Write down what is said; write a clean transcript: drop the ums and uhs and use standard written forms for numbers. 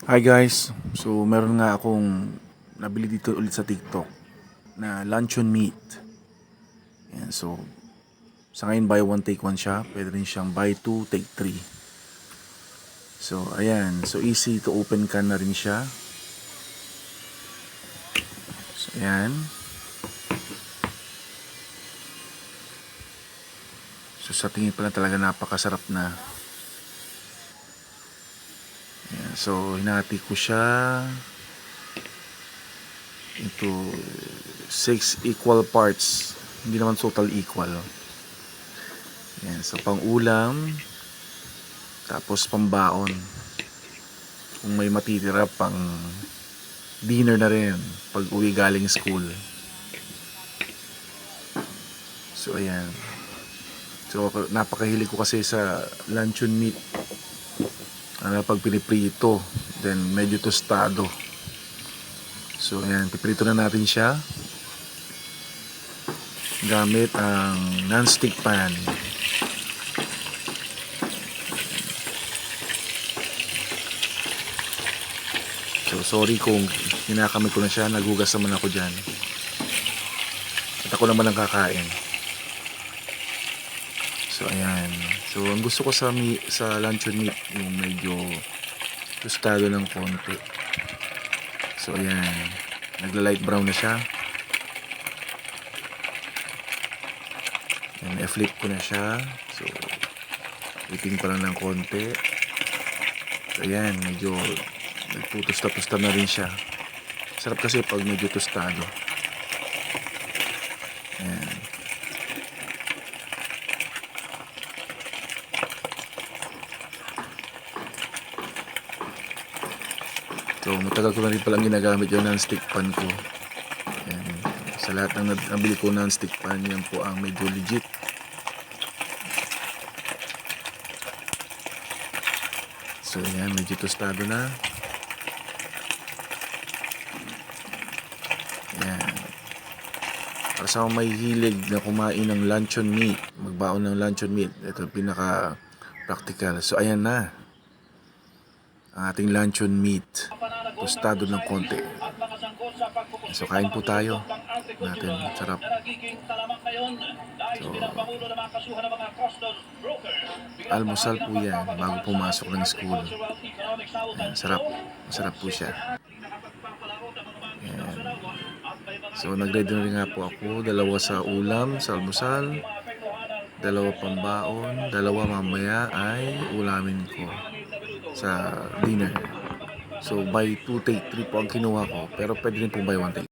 Hi guys, so meron nga akong nabili dito ulit sa TikTok na luncheon meat. Yan, so sa ngayon buy one take one siya, pwede rin siyang buy two take three. So ayan, so easy to open can na rin siya. So ayan. So sa tingin pa lang talaga napakasarap na. Ayan, so hinati ko siya into 6 equal parts. Hindi naman total equal. Ayan, so pang ulam, tapos pambaon. Kung may matitira pang dinner na rin pag uwi galing school. So ayan. So napakahilig ko kasi sa luncheon meat. Pag piniprito, then medyo tostado. So ayan, piprito na natin siya gamit ang non-stick pan. So sorry kung kinakamit ko na siya, nagugas naman ako dyan. At ako naman ang kakain. So ayan. So ang gusto ko sa luncheon meat yung medyo tostado ng konti. So ayan. Nagla-light brown na siya. And i-flip ko na siya. So iting pa lang ng konti. So ayan, medyo nagtutusta-tusta na rin siya. Sarap kasi pag medyo tostado. Ayan. So matagal ko na rin palang ginagamit yung non-stick pan ko. Ayan. Sa lahat ng nabili ko non-stick pan, yan po ang medyo legit. So ayan, medyo tostado na. Ayan. Para sa may hilig na kumain ng luncheon meat, magbaon ng luncheon meat, ito pinaka practical. So ayan na ang ating luncheon meat, tostado ng konti. So kain po tayo natin, sarap. So almusal po yan bago pumasok ng school. Ayan, sarap, masarap po siya. Ayan. So nag-ready na rin nga po ako, dalawa sa ulam, sa almusal, dalawa pambaon, dalawa mamaya ay ulamin ko sa dinner. So buy 2 take 3 po ang kinuha ko, pero pwede rin po buy 1 take